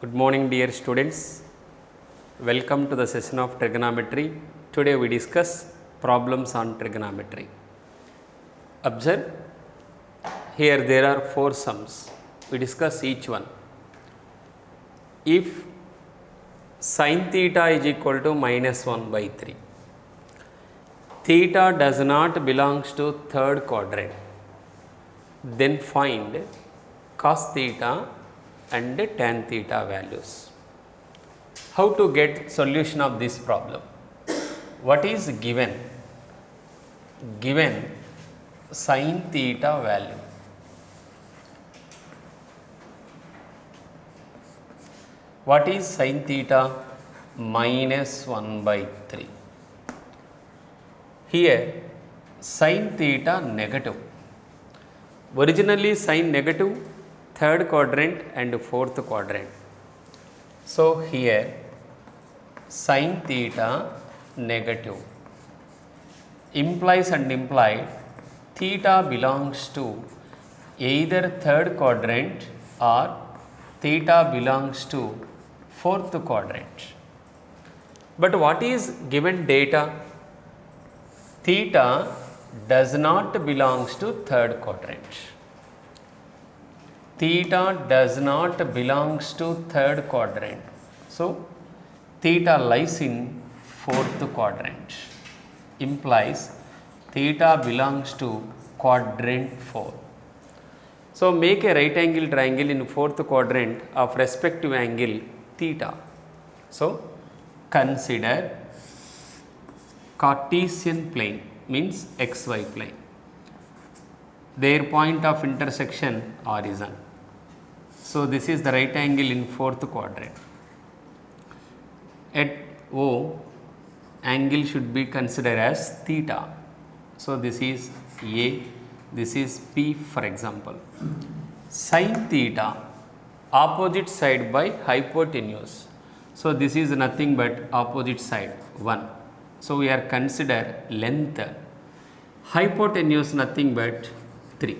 Good morning, dear students. Welcome to the session of trigonometry. Today we discuss problems on trigonometry. Observe, here there are 4 sums. We discuss each one. If sin theta is equal to minus 1 by 3, theta does not belongs to third quadrant, then find cos theta and tan theta values. How to get solution of this problem? What is given? Given sin theta value. What is sin theta? Minus 1 by 3. Here sin theta negative. Originally sin negative, third quadrant and fourth quadrant. So here sin theta negative implies and implied theta belongs to either third quadrant or theta belongs to fourth quadrant. But what is given data? Theta does not belongs to third quadrant. Theta does not belongs to third quadrant. So theta lies in fourth quadrant. Implies theta belongs to quadrant 4. So make a right angle triangle in fourth quadrant of respective angle theta. So consider Cartesian plane, means xy plane. Their point of intersection horizon. So this is the right angle in fourth quadrant. At O, angle should be considered as theta. So this is A, this is P for example. Sin theta, opposite side by hypotenuse. So this is nothing but opposite side 1. So we are consider length. Hypotenuse nothing but 3.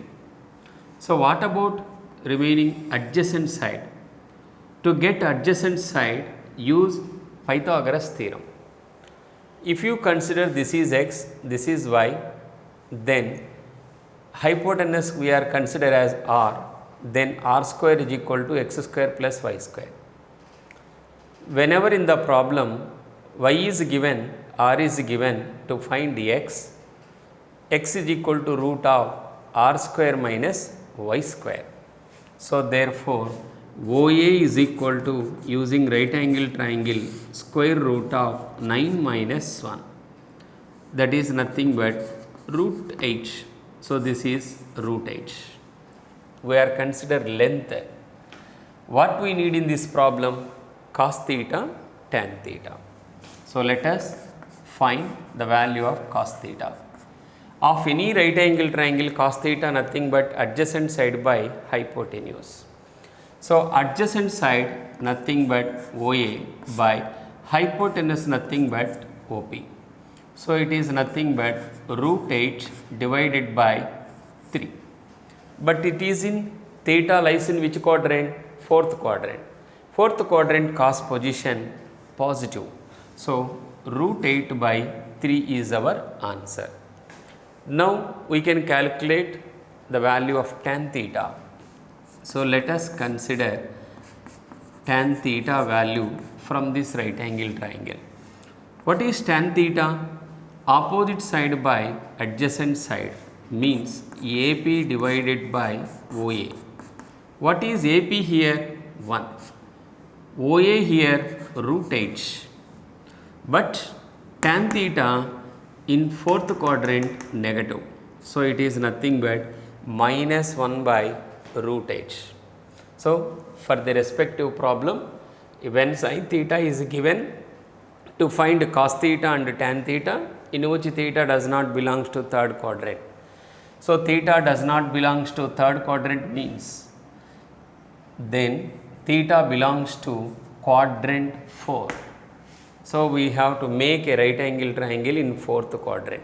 So what about remaining adjacent side? To get adjacent side, use Pythagoras theorem. If you consider this is x, this is y, then hypotenuse we are consider as r, then r square is equal to x square plus y square. Whenever in the problem y is given, r is given, to find x is equal to root of r square minus y square. So therefore OA is equal to, using right angle triangle, square root of 9 minus 1. That is nothing but root h. So this is root h. We are consider length. What we need in this problem? Cos theta, tan theta. So let us find the value of cos theta. Of any right angle triangle, cos theta nothing but adjacent side by hypotenuse. So adjacent side nothing but OA by hypotenuse nothing but OP. So it is nothing but root 8 divided by 3. But it is in theta lies in which quadrant? Fourth quadrant. Fourth quadrant cos position positive. So root 8 by 3 is our answer. Now we can calculate the value of tan theta. So let us consider tan theta value from this right angle triangle. What is tan theta? Opposite side by adjacent side means AP divided by OA. What is AP here? 1. OA here root h. But tan theta in fourth quadrant negative. So it is nothing but minus 1 by root h. So for the respective problem, when sin theta is given, to find cos theta and tan theta, in which theta does not belongs to third quadrant. So theta does not belongs to third quadrant means then theta belongs to quadrant 4. So we have to make a right angle triangle in fourth quadrant.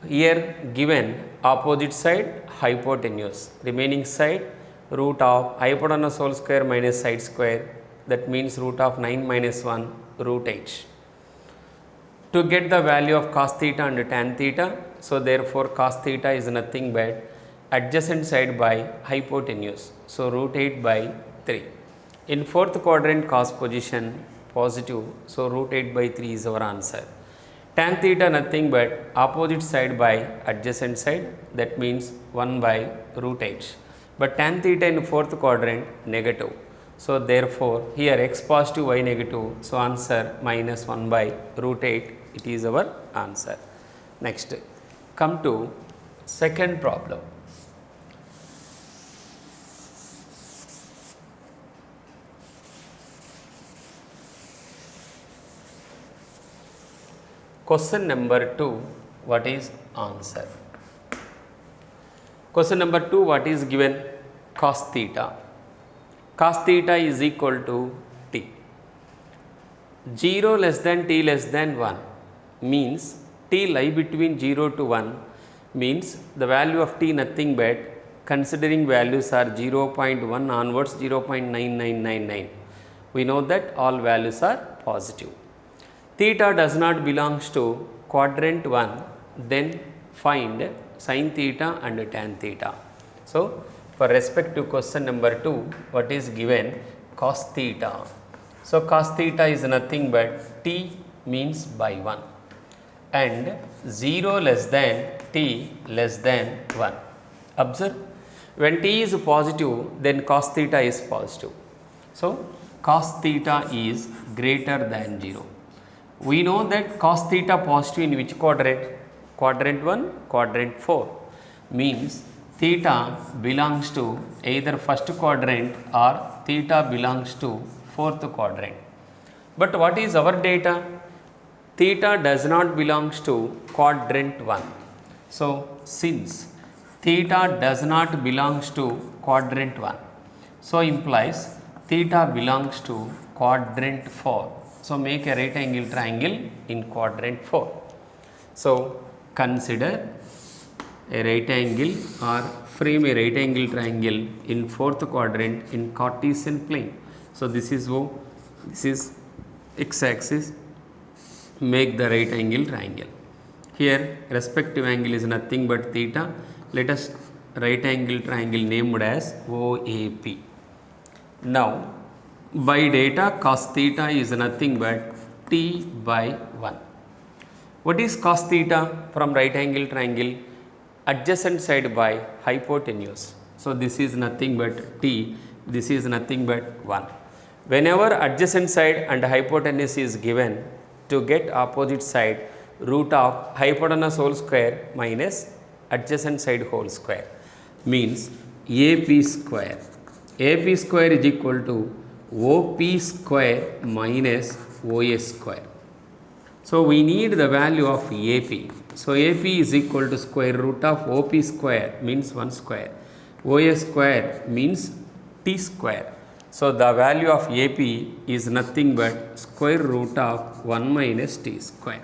Here given opposite side hypotenuse, remaining side root of hypotenuse whole square minus side square, that means root of 9 minus 1 root h. To get the value of cos theta and tan theta, so therefore cos theta is nothing but adjacent side by hypotenuse, so root 8 by 3. In fourth quadrant cos position positive, so root 8 by 3 is our answer. Tan theta nothing but opposite side by adjacent side, that means 1 by root h. But tan theta in fourth quadrant negative. So therefore here x positive, y negative, so answer minus 1 by root 8, it is our answer. Next, come to second problem. Question number 2, what is answer? Question number 2, what is given? Cos theta. Cos theta is equal to t. 0 less than t less than 1 means t lie between 0 to 1 means the value of t nothing but considering values are 0.1 onwards 0.9999. We know that all values are positive. Theta does not belongs to quadrant 1, then find sin theta and tan theta. So, for respect to question number 2, what is given? Cos theta. So, cos theta is nothing but t means by 1 and 0 less than t less than 1. Observe, when t is positive, then cos theta is positive. So, cos theta is greater than 0. We know that cos theta positive in which quadrant? Quadrant 1, quadrant 4 means theta belongs to either first quadrant or theta belongs to fourth quadrant. But what is our data? Theta does not belongs to quadrant 1. So, since theta does not belongs to quadrant 1, so implies theta belongs to quadrant 4. So, make a right angle triangle in quadrant 4. So, consider a right angle or frame a right angle triangle in fourth quadrant in Cartesian plane. So, this is O, this is x axis, make the right angle triangle. Here respective angle is nothing but theta. Let us right angle triangle named as OAP. Now, by data cos theta is nothing but t by 1. What is cos theta from right angle triangle? Adjacent side by hypotenuse. So, this is nothing but t, this is nothing but 1. Whenever adjacent side and hypotenuse is given, to get opposite side, root of hypotenuse whole square minus adjacent side whole square means AP square. AP square is equal to OP square minus OS square. So, we need the value of AP. So, AP is equal to square root of OP square means 1 square. OS square means T square. So, the value of AP is nothing but square root of 1 minus T square.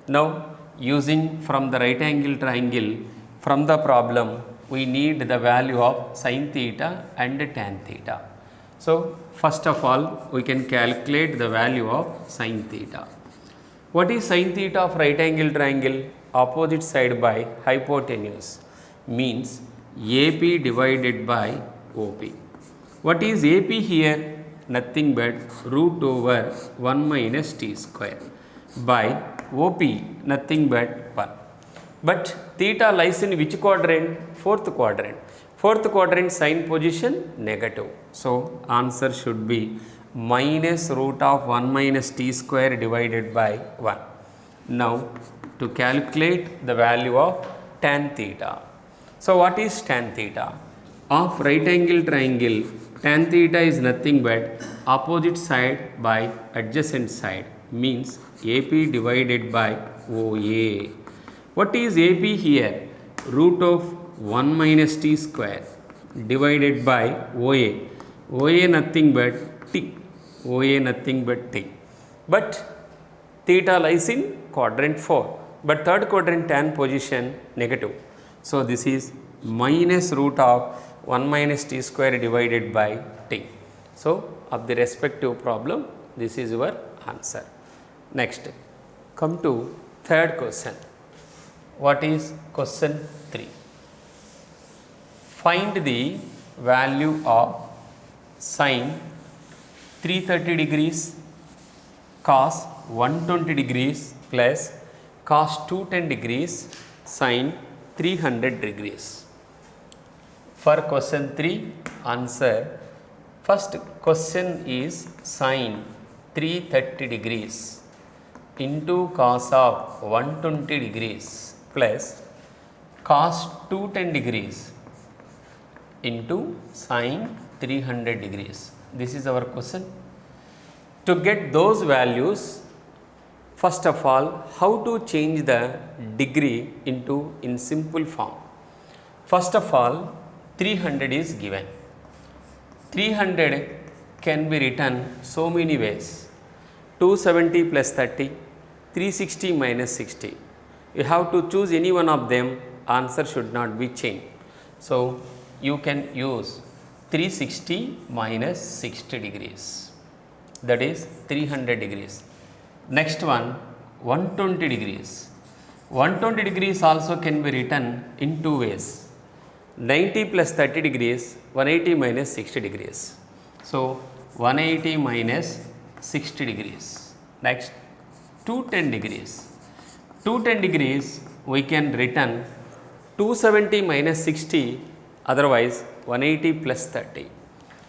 Now, using from the right angle triangle from the problem, we need the value of sin theta and tan theta. So, first of all, we can calculate the value of sin theta. What is sin theta of right angle triangle? Opposite side by hypotenuse means AP divided by OP. What is AP here? Nothing but root over 1 minus T square by OP nothing but 1. But theta lies in which quadrant? Fourth quadrant. Fourth quadrant sign position negative. So, answer should be minus root of 1 minus T square divided by 1. Now, to calculate the value of tan theta. So, what is tan theta? Of right angle triangle, tan theta is nothing but opposite side by adjacent side means AP divided by OA. What is AP here? Root of 1 minus T square divided by OA. OA nothing but T. OA nothing but T. But theta lies in quadrant 4. But third quadrant tan position negative. So, this is minus root of 1 minus t square divided by t. So, of the respective problem, this is your answer. Next, come to third question. What is question 3? Find the value of sin 330 degrees cos 120 degrees plus cos 210 degrees sin 300 degrees. For question 3, answer. First question is sin 330 degrees into cos of 120 degrees plus cos 210 degrees into sin 300 degrees. This is our question. To get those values, first of all, how to change the degree into in simple form. First of all, 300 is given. 300 can be written so many ways. 270 plus 30, 360 minus 60. You have to choose any one of them, answer should not be changed. So, you can use 360 minus 60 degrees, that is 300 degrees. Next one, 120 degrees. 120 degrees also can be written in two ways. 90 plus 30 degrees, 180 minus 60 degrees. So, 180 minus 60 degrees. Next, 210 degrees. 210 degrees we can written 270 minus 60, otherwise 180 plus 30.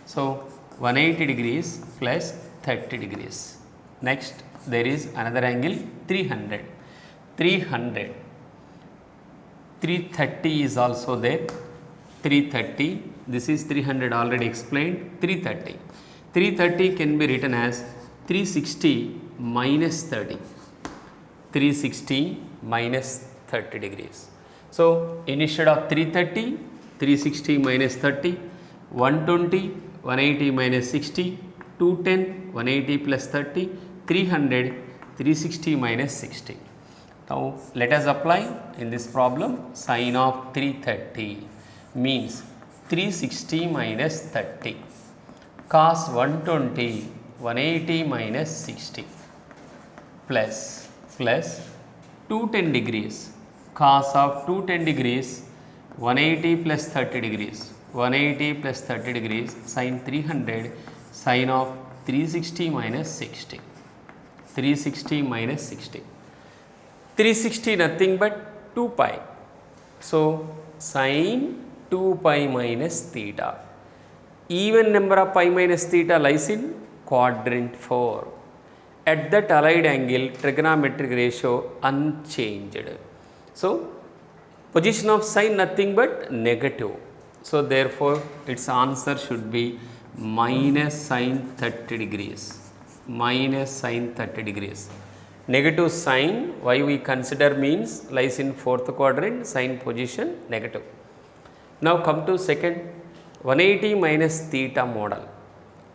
So, 180 degrees plus 30 degrees. Next, there is another angle 300. 330 is also there. 330, this is 300 already explained. 330. 330 can be written as 360 minus 30. 360 minus 30 degrees. So, instead of 330, 360 minus 30, 120, 180 minus 60, 210, 180 plus 30, 300, 360 minus 60. Now, let us apply in this problem. Sin of 330 means 360 minus 30, cos 120, 180 minus 60 plus 210 degrees, cos of 210 degrees, 180 plus 30 degrees, 180 plus 30 degrees, sin 300, sin of 360 minus 60, 360 minus 60. 360 nothing but 2 pi. So, sin 2 pi minus theta. Even number of pi minus theta lies in quadrant 4. At that allied angle, trigonometric ratio unchanged. So, position of sin nothing but negative. So, therefore, its answer should be minus sin 30 degrees. Minus sin 30 degrees. Negative sign, why we consider means lies in fourth quadrant, sign position negative. Now, come to second, 180 minus theta model.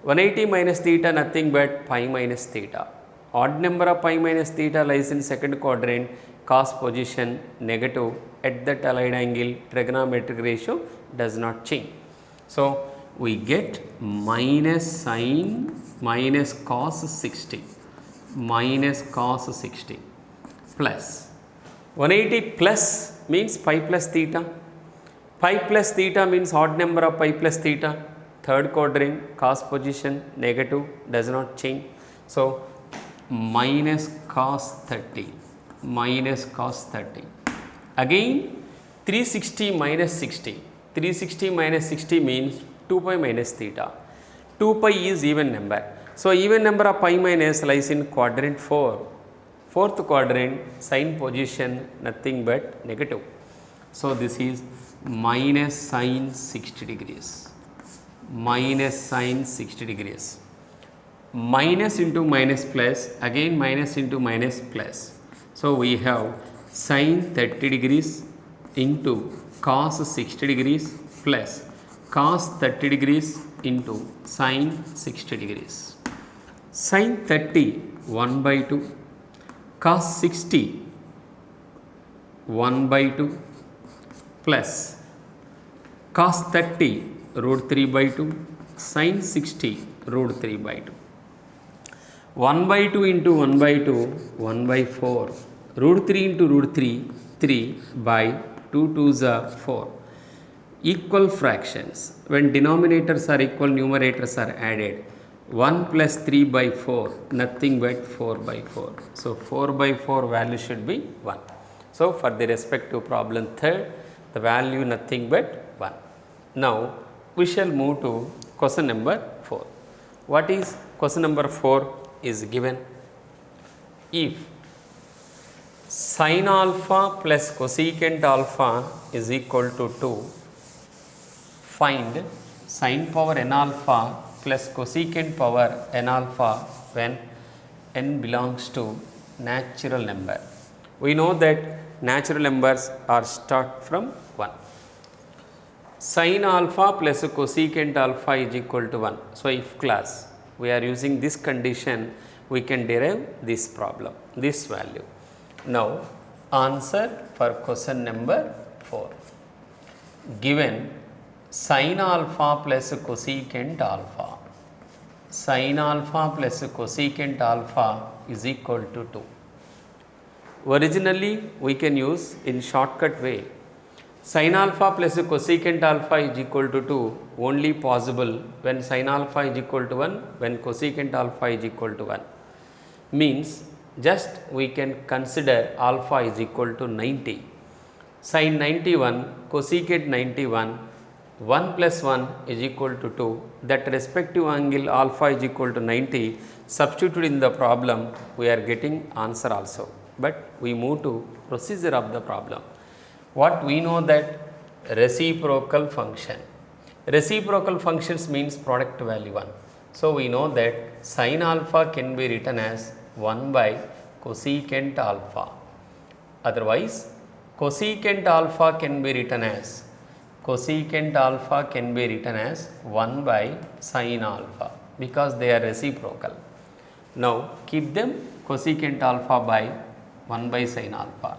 180 minus theta nothing but pi minus theta. Odd number of pi minus theta lies in second quadrant, cos position negative. At that allied angle, trigonometric ratio does not change. So, we get minus sin minus cos 60 minus cos 60 plus 180 plus means pi plus theta. Pi plus theta means odd number of pi plus theta. Third quadrant, cos position negative, does not change. So, minus cos 30 minus cos 30. Again 360 minus 60. 360 minus 60 means 2 pi minus theta. 2 pi is even number. So, even number of pi minus lies in quadrant 4. Fourth quadrant, sin position nothing but negative. So, this is minus sin 60 degrees. Minus sin 60 degrees. Minus into minus plus, again minus into minus plus. So, we have sin 30 degrees into cos 60 degrees plus cos 30 degrees into sin 60 degrees. Sin 30 1 by 2, cos 60 1 by 2 plus cos 30 root 3 by 2, sin 60 root 3 by 2. 1 by 2 into 1 by 2, 1 by 4. Root 3 into root 3, 3 by 2 2s are 4. Equal fractions. When denominators are equal, numerators are added. 1 plus 3 by 4, nothing but 4 by 4. So 4 by 4 value should be 1. So for the respective problem third, the value nothing but 1. Now we shall move to question number 4. What is question number 4 is given? If sin alpha plus cosecant alpha is equal to 2, find sin power n alpha plus cosecant power n alpha when n belongs to natural number. We know that natural numbers are start from 1. Sin alpha plus cosecant alpha is equal to 1. So if class we are using this condition, we can derive this problem, this value. Now answer for question number 4. Given sin alpha plus cosecant alpha, sin alpha plus cosecant alpha is equal to 2. Originally we can use in shortcut way, sin alpha plus cosecant alpha is equal to 2 only possible when sin alpha is equal to 1, when cosecant alpha is equal to 1. Means just we can consider alpha is equal to 90. Sin 91, cosecant 91, 1 plus 1 is equal to 2. That respective angle alpha is equal to 90. Substitute in the problem, we are getting answer also. But we move to procedure of the problem. What we know that reciprocal function. Reciprocal functions means product value 1. So we know that sin alpha can be written as 1 by cosecant alpha. Otherwise, cosecant alpha can be written as 1 by sin alpha because they are reciprocal. Now keep them cosecant alpha by 1 by sin alpha.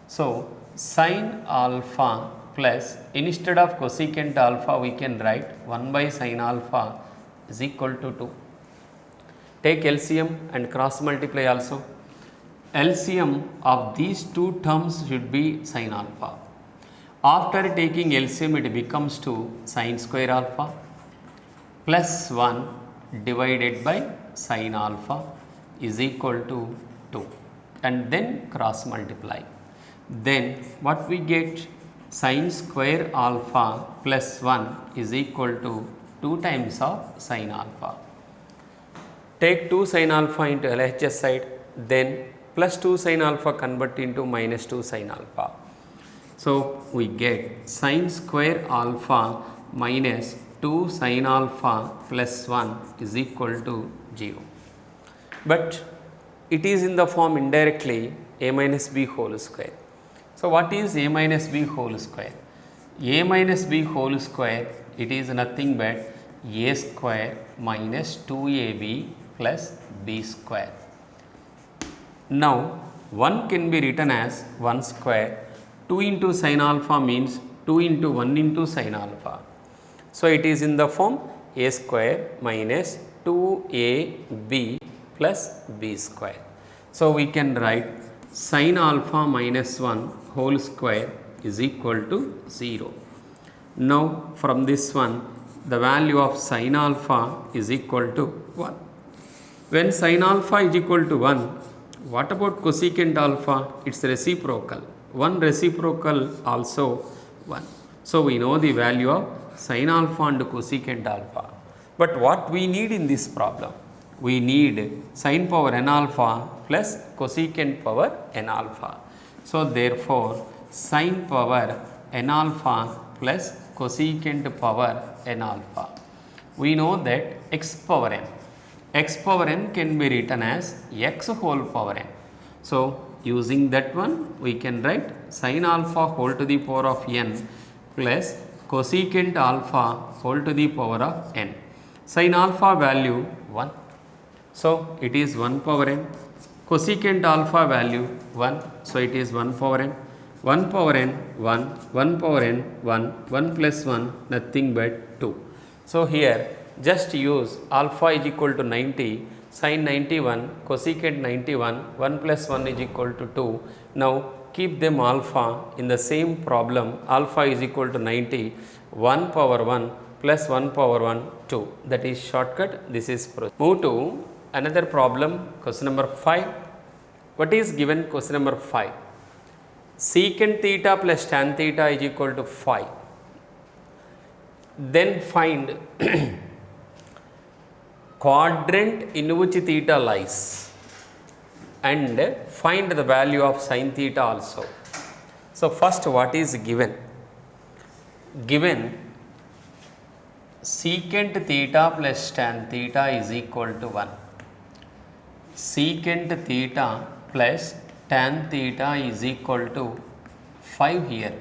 So sin alpha plus, instead of cosecant alpha we can write 1 by sin alpha is equal to 2. Take LCM and cross multiply also. LCM of these two terms should be sin alpha. After taking LCM, it becomes to sin square alpha plus 1 divided by sin alpha is equal to 2, and then cross multiply. Then what we get, sin square alpha plus 1 is equal to 2 times of sin alpha. Take 2 sin alpha into LHS side, then plus 2 sin alpha convert into minus 2 sin alpha. So we get sin square alpha minus 2 sin alpha plus 1 is equal to 0. But it is in the form indirectly a minus b whole square. So what is a minus b whole square? A minus b whole square, it is nothing but a square minus 2ab plus b square. Now 1 can be written as 1 square. 2 into sin alpha means 2 into 1 into sin alpha. So it is in the form a square minus 2ab plus b square. So we can write sin alpha minus 1 whole square is equal to 0. Now from this one, the value of sin alpha is equal to 1. When sin alpha is equal to 1, what about cosecant alpha? It's reciprocal. 1 reciprocal also 1. So we know the value of sin alpha and cosecant alpha. But what we need in this problem? We need sin power n alpha plus cosecant power n alpha. So therefore sin power n alpha plus cosecant power n alpha. We know that x power n. X power n can be written as x whole power n. So using that one, we can write sin alpha whole to the power of n plus cosecant alpha whole to the power of n. Sin alpha value 1. So it is 1 power n. Cosecant alpha value 1. So it is 1 power n. 1 power n 1, 1 power n 1, 1 plus 1 nothing but 2. So here just use alpha is equal to 90, sin 91, cosecant 91, 1 plus 1 is equal to 2. Now keep them alpha in the same problem, alpha is equal to 90, 1 power 1 plus 1 power 1 2, that is shortcut. This is move to another problem, question number 5. What is given question number 5? Secant theta plus tan theta is equal to 5. Then find quadrant in which theta lies and find the value of sin theta also. So first, what is given? Given secant theta plus tan theta is equal to 1. Secant theta plus tan theta is equal to 5 here.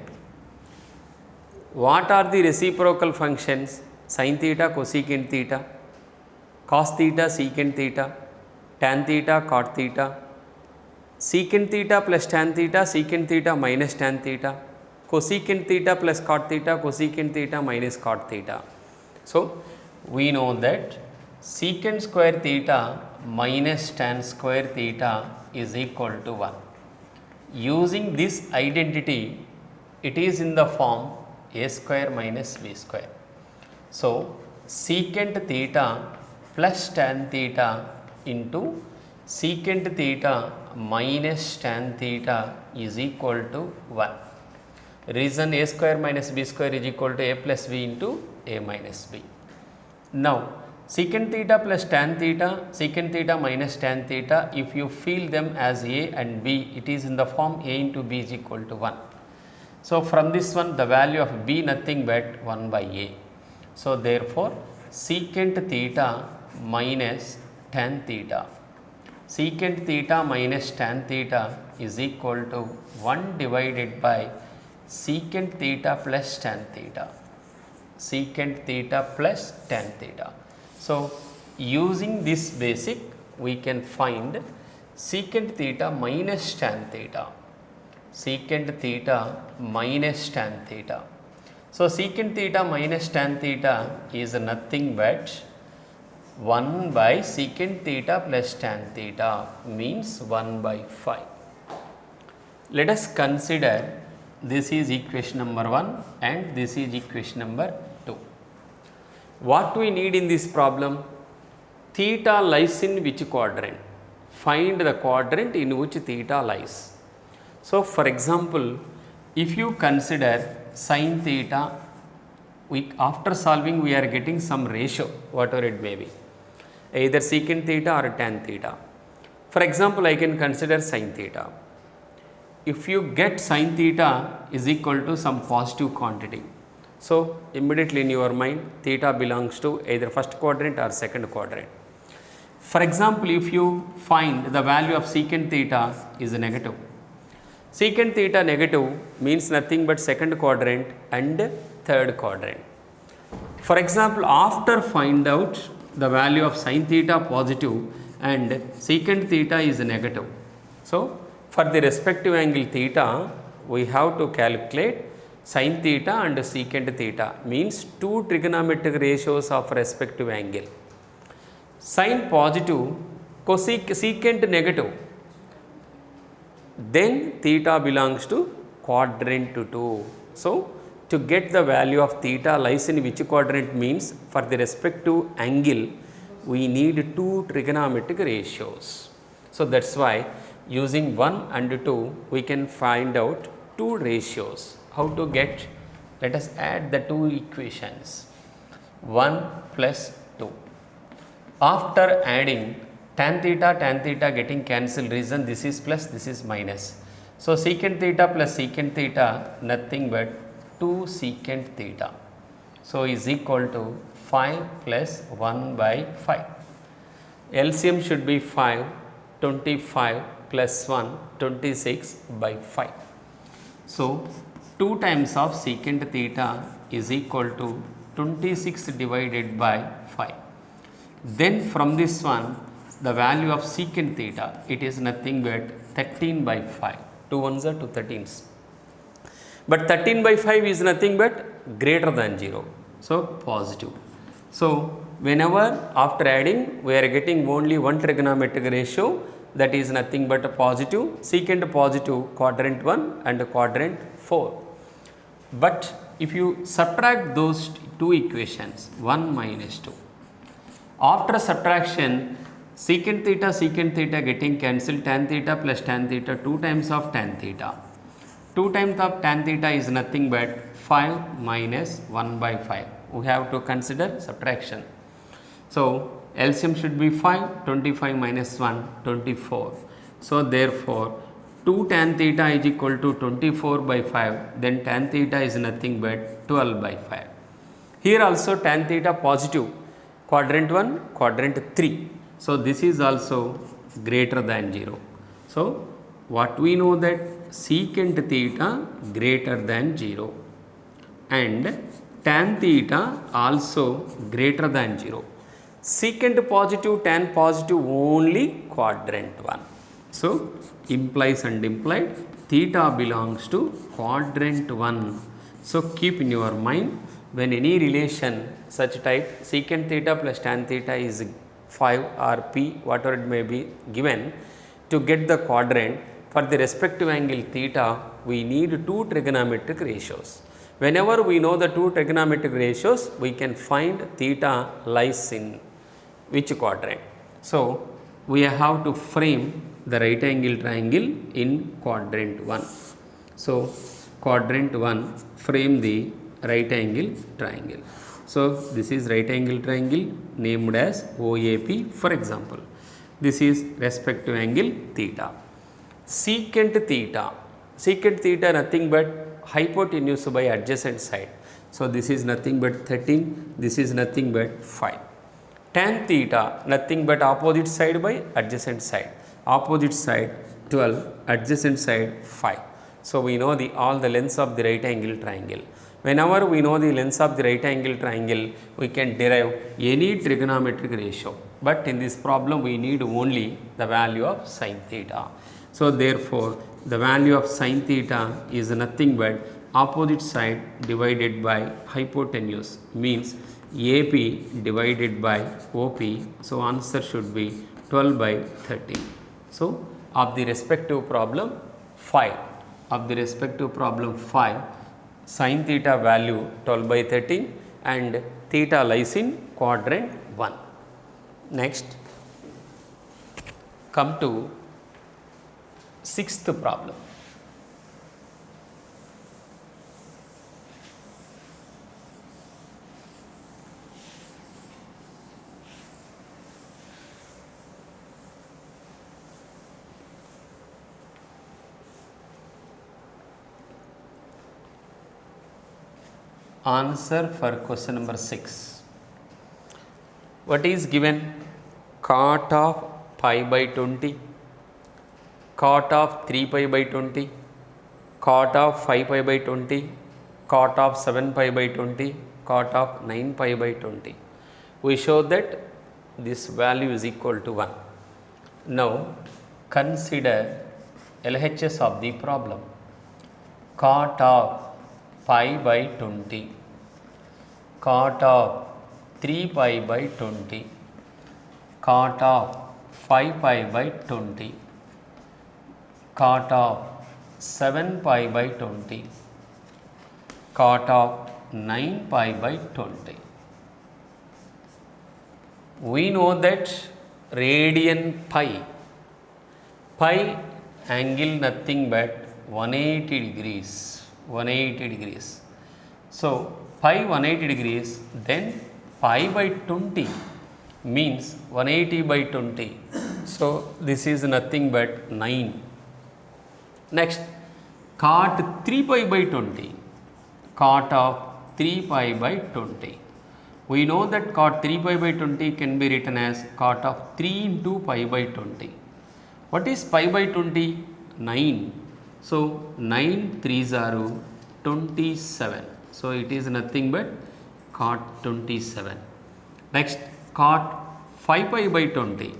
What are the reciprocal functions? Sin theta, cosecant theta, cos theta, secant theta, tan theta, cot theta, secant theta plus tan theta, secant theta minus tan theta, cosecant theta plus cot theta, cosecant theta minus cot theta. So we know that secant square theta minus tan square theta is equal to 1. Using this identity, it is in the form a square minus b square. So secant theta plus tan theta into secant theta minus tan theta is equal to 1. Reason a square minus b square is equal to a plus b into a minus b. Now secant theta plus tan theta, secant theta minus tan theta, if you fill them as a and b, it is in the form a into b is equal to 1. So from this one, the value of b nothing but 1 by a. So therefore secant theta minus tan theta, secant theta minus tan theta is equal to 1 divided by secant theta plus tan theta, secant theta plus tan theta. So using this basic, we can find secant theta minus tan theta, secant theta minus tan theta. So secant theta minus tan theta is nothing but 1 by secant theta plus tan theta, means 1 by 5. Let us consider this is equation number 1 and this is equation number 2. What we need in this problem? Theta lies in which quadrant? Find the quadrant in which theta lies. So for example, if you consider sin theta, after solving we are getting some ratio, whatever it may be, either secant theta or tan theta. For example, I can consider sin theta. If you get sin theta is equal to some positive quantity, so immediately in your mind theta belongs to either first quadrant or second quadrant. For example, if you find the value of secant theta is negative, secant theta negative means nothing but second quadrant and third quadrant. For example, after find out the value of sin theta positive and secant theta is negative, so for the respective angle theta, we have to calculate sin theta and secant theta, means two trigonometric ratios of respective angle. Sin positive, secant negative, then theta belongs to quadrant 2. So to get the value of theta lies in which quadrant means for the respective angle we need two trigonometric ratios. So that's why using 1 and 2 we can find out two ratios. How to get? Let us add the two equations, 1 plus 2. After adding tan theta getting cancelled, reason this is plus, this is minus. So secant theta plus secant theta nothing but 2 secant theta. So is equal to 5 plus 1 by 5. LCM should be 5, 25 plus 1, 26 by 5. So 2 times of secant theta is equal to 26 divided by 5. Then from this one, the value of secant theta, it is nothing but 13 by 5. 2 ones are 2 13s. but 13 by 5 is nothing but greater than 0. So, positive. So, whenever after adding we are getting only one trigonometric ratio, that is nothing but a positive, secant positive quadrant 1 and quadrant 4. But if you subtract those two equations 1 minus 2, after subtraction secant theta getting cancelled, tan theta plus tan theta 2 times of tan theta. 2 times of tan theta is nothing but 5 minus 1 by 5. We have to consider subtraction. So, LCM should be 5, 25 minus 1, 24. So, therefore, 2 tan theta is equal to 24 by 5, then tan theta is nothing but 12 by 5. Here also tan theta positive, quadrant 1, quadrant 3. So, this is also greater than 0. So, what we know that secant theta greater than 0 and tan theta also greater than 0. Secant positive, tan positive only quadrant 1. So, implies and implied theta belongs to quadrant 1. So, keep in your mind when any relation such type secant theta plus tan theta is 5 or p, whatever it may be given, to get the quadrant for the respective angle theta, we need two trigonometric ratios. Whenever we know the two trigonometric ratios, we can find theta lies in which quadrant. So, we have to frame the right angle triangle in quadrant 1. So, quadrant 1 frame the right angle triangle. So, this is right angle triangle named as OAP for example. This is respective angle theta. Secant theta nothing but hypotenuse by adjacent side. So, this is nothing but 13, this is nothing but 5. Tan theta nothing but opposite side by adjacent side. Opposite side 12, adjacent side 5. So, we know all the lengths of the right angle triangle. Whenever we know the lengths of the right angle triangle, we can derive any trigonometric ratio. But in this problem, we need only the value of sin theta. So, therefore, the value of sin theta is nothing but opposite side divided by hypotenuse, means AP divided by OP. So, answer should be 12 by 13. So, of the respective problem 5, sin theta value 12 by 13 and theta lies in quadrant 1. Next, come to sixth problem. Answer for question number 6. What is given? Cot of pi by 20, cot of 3 pi by 20, cot of 5 pi by 20, cot of 7 pi by 20, cot of 9 pi by 20. We show that this value is equal to 1. Now, consider LHS of the problem. Cot of pi by 20, cot of 3 pi by 20, cot of 5 pi by 20, cot of 7 pi by 20, cot of 9 pi by 20. We know that radian pi angle nothing but 180 degrees. So, pi 180 degrees, then pi by 20 means 180 by 20. So, this is nothing but 9. Next, cot 3 pi by 20, cot of 3 pi by 20. We know that cot 3 pi by 20 can be written as cot of 3 into pi by 20. What is pi by 20? 9. So, 9 3s are 27. So, it is nothing but cot 27. Next, cot 5 pi by 20,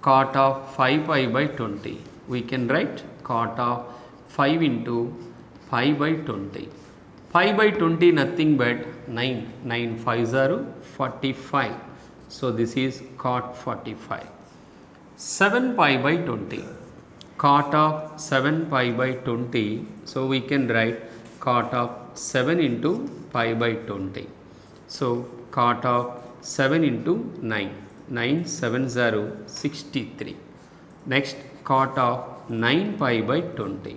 cot of 5 pi by 20. We can write cot of 5 into pi by 20. Pi by 20 nothing but 9. 9 5s are 45. So this is cot 45. 7 pi by 20. Cot of 7 pi by 20. So we can write cot of 7 into pi by 20. So cot of 7 into 9. 9 7s are 63. Next cot of 9 pi by 20.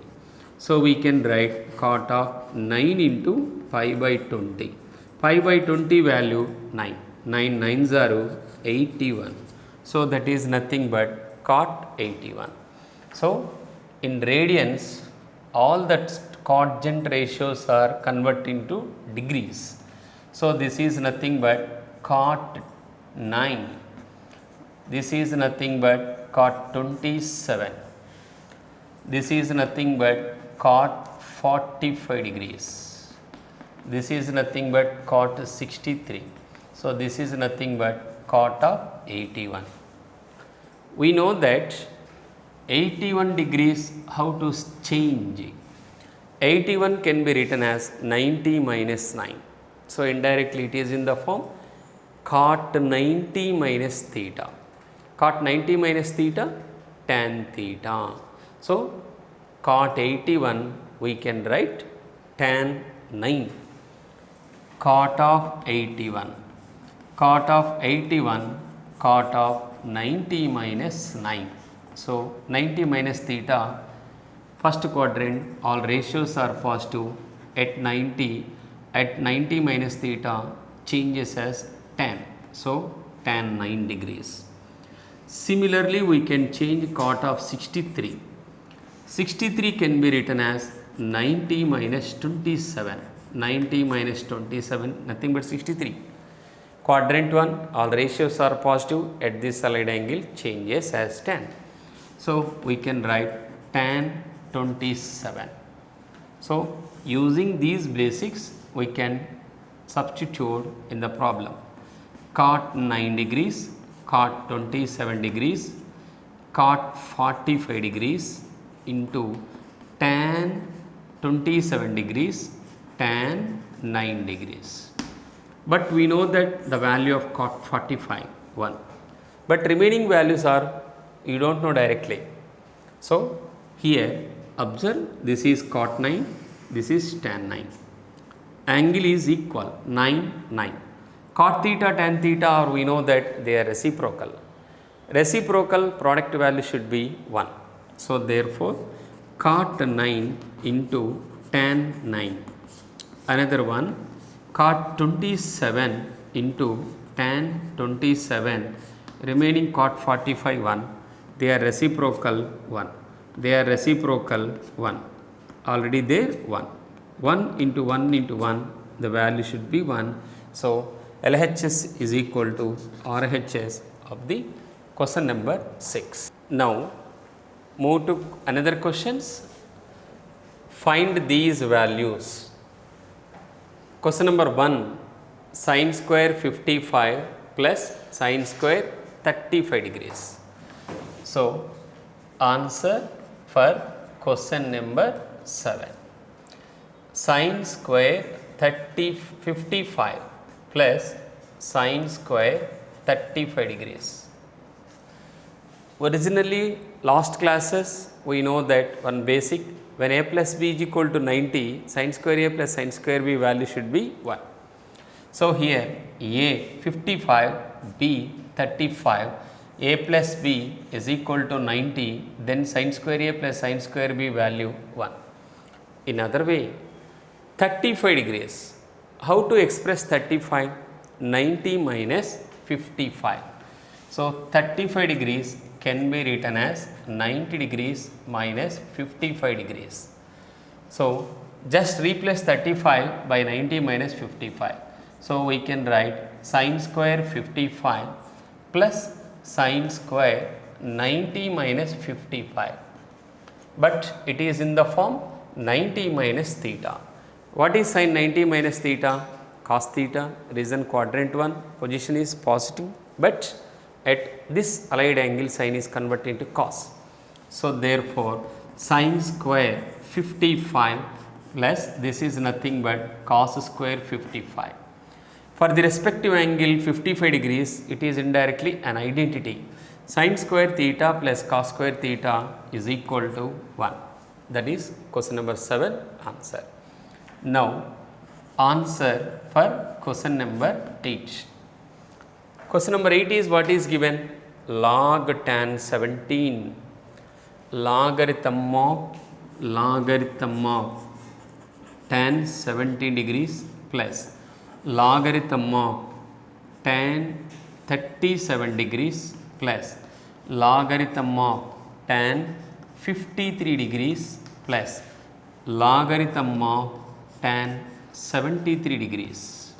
So we can write cot of 9 into pi by 20. Pi by 20 value 9. 9 9s are 81. So that is nothing but cot 81. So in radians, all that cotangent ratios are converted into degrees. So this is nothing but cot 9. This is nothing but cot 27. This is nothing but cot 45 degrees. This is nothing but cot 63. So this is nothing but cot of 81. We know that 81 degrees, how to change? 81 can be written as 90 minus 9. So indirectly it is in the form cot 90 minus theta. Cot 90 minus theta, tan theta. So cot 81 we can write tan 9. Cot of 81. Cot of 81, cot of 90 minus 9. So 90 minus theta, first quadrant all ratios are positive. At 90 minus theta changes as tan. So tan 9 degrees. Similarly we can change cot of 63. 63 can be written as 90 minus 27. 90 minus 27 nothing but 63. Quadrant 1 all ratios are positive, at this allied angle changes as tan. So we can write tan 27. So using these basics we can substitute in the problem. Cot 9 degrees, cot 27 degrees, cot 45 degrees into tan 27 degrees, tan 9 degrees. But we know that the value of cot 45 1. But remaining values are you don't know directly. So here observe, this is cot 9, this is tan 9. Angle is equal 9 9. Cot theta tan theta, or we know that they are reciprocal. Reciprocal product value should be 1. So therefore cot 9 into tan 9. Another one, cot 27 into tan 27. Remaining cot 45 1. They are reciprocal 1. They are reciprocal 1. Already there 1. 1 into 1 into 1, the value should be 1. So LHS is equal to RHS of the question number 6. Now move to another questions. Find these values. Question number 1, sin square 55 plus sin square 35 degrees. So answer for question number 7. Sin square 55 plus sin square 35 degrees. Originally last classes we know that one basic, when a plus b is equal to 90, sin square a plus sin square b value should be 1. So here a 55, b 35, a plus b is equal to 90, then sin square a plus sin square b value 1. In other way, 35 degrees. How to express 35? 90 minus 55. So 35 degrees can be written as 90 degrees minus 55 degrees. So just replace 35 by 90 minus 55. So we can write sin square 55 plus sin square 90 minus 55. But it is in the form 90 minus theta. What is sin 90 minus theta? Cos theta. Reason quadrant 1 position is positive, but at this allied angle sin is converted into cos. So therefore sin square 55 plus this is nothing but cos square 55. For the respective angle 55 degrees, it is indirectly an identity. Sin square theta plus cos square theta is equal to 1. That is question number 7 answer. Now, answer for question number 8. Question number 8 is what is given? Log tan 17 logarithm of tan 70 degrees plus logarithm of tan 37 degrees plus logarithm of tan 53 degrees plus logarithm of tan 73 degrees.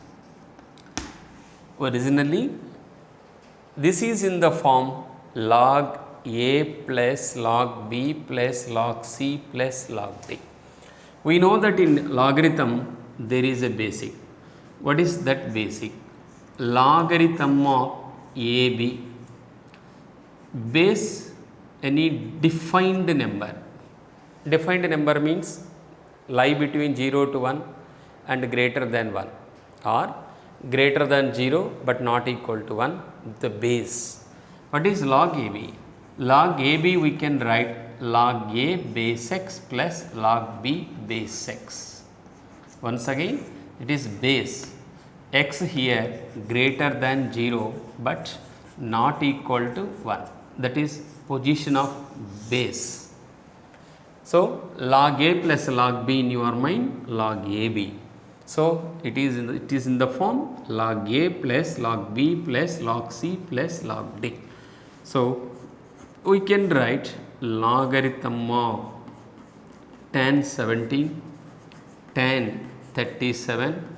Originally, this is in the form log a plus log b plus log c plus log d. We know that in logarithm there is a basic. What is that basic? Logarithm of ab, base any defined number. Defined number means lie between 0 to 1 and greater than 1, or greater than 0 but not equal to 1, the base. What is log AB? Log AB we can write log A base x plus log B base x. Once again, it is base. X here greater than 0 but not equal to 1. That is position of base. So, log A plus log B in your mind, log AB. So, it is in the form log A plus log B plus log C plus log D. So, we can write logarithm of tan 17, tan 37,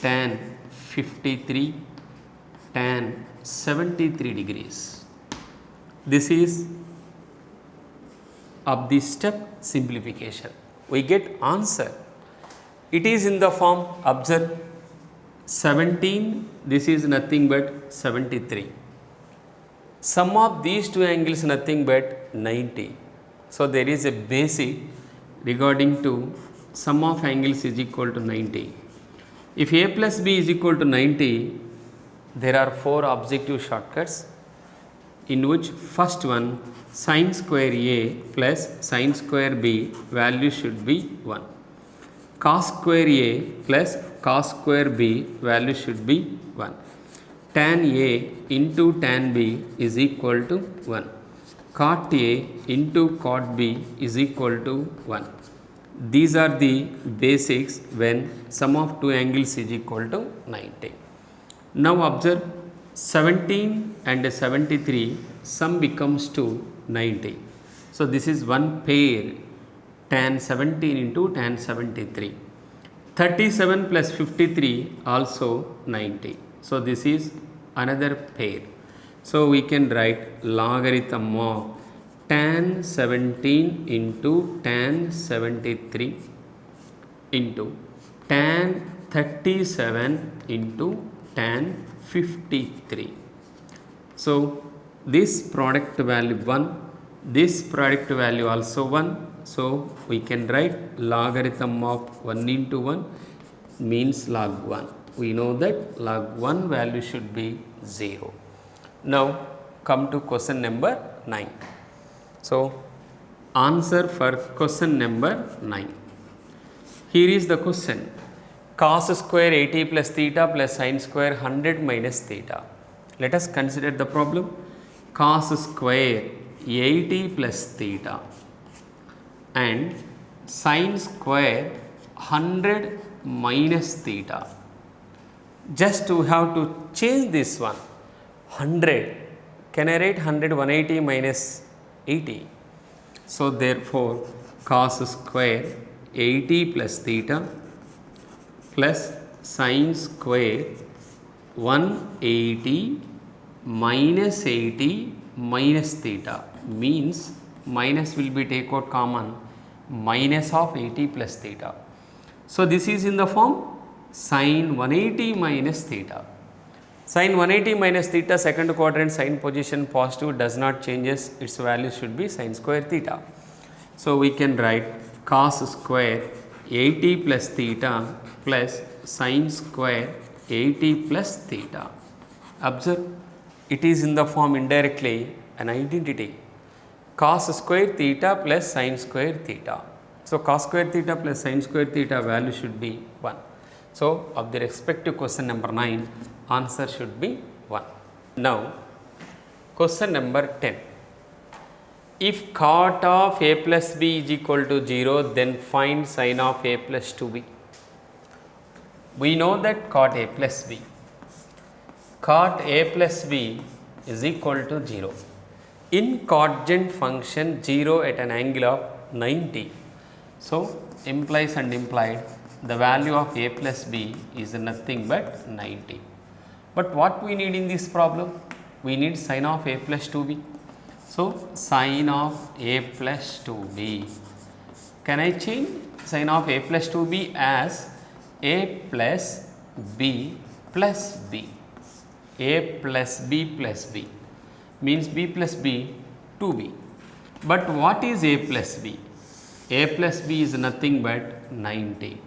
tan 53, tan 73 degrees. This is of the step simplification. We get answer. It is in the form, observe, 17, this is nothing but 73. Sum of these two angles nothing but 90. So, there is a basic regarding to sum of angles is equal to 90. If a plus b is equal to 90, there are 4 objective shortcuts, in which first one, sin square a plus sin square b value should be 1. Cos square a plus cos square b value should be 1. Tan a into tan b is equal to 1. Cot a into cot b is equal to 1. These are the basics when sum of two angles is equal to 90. Now observe, 17 and 73 sum becomes to 90. So, this is one pair, tan 17 into tan 73. 37 plus 53 also 90. So, this is another pair. So, we can write logarithm of tan 17 into tan 73 into tan 37 into tan 53. So, this product value 1, this product value also 1. So, we can write logarithm of 1 into 1 means log 1. We know that log 1 value should be 0. Now, come to question number 9. So, answer for question number 9. Here is the question. Cos square 80 plus theta plus sin square 100 minus theta. Let us consider the problem. Cos square 80 plus theta and sin square 100 minus theta. Just we have to change this one. 100. Can I write 100 180 minus 80? So, therefore, cos square 80 plus theta plus sin square 180 minus 80 minus theta means minus will be take out common, minus of 80 plus theta. So, this is in the form sin 180 minus theta. Sin 180 minus theta, second quadrant sin position positive, does not changes, its value should be sin square theta. So, we can write cos square 80 plus theta plus sine square 80 plus theta. Observe, it is in the form indirectly an identity, cos square theta plus sine square theta. So, cos square theta plus sine square theta value should be 1. So, of the respective question number 9, answer should be 1. Now, question number 10. If cot of a plus b is equal to 0, then find sin of a plus 2b. We know that cot a plus b. Cot a plus b is equal to 0. In cotangent function 0 at an angle of 90. So, implies and implied the value of a plus b is nothing but 90. But what we need in this problem? We need sin of a plus 2b. So, sin of a plus 2b. Can I change sin of a plus 2b as a plus b plus b? A plus b plus b means b plus b 2b. But what is a plus b? A plus b is nothing but 90.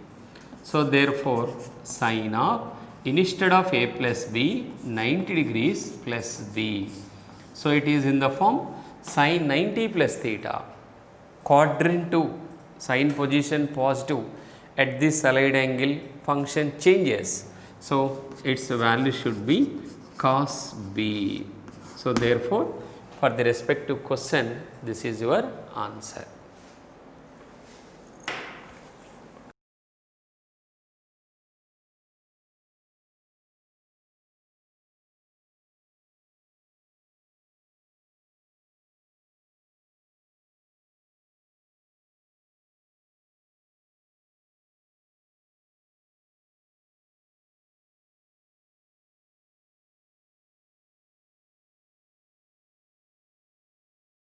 So, therefore, sin of instead of a plus b 90 degrees plus b. So, it is in the form sin 90 plus theta, quadrant 2, sin position positive, at this allied angle function changes. So, its value should be cos b. So, therefore, for the respective question, this is your answer.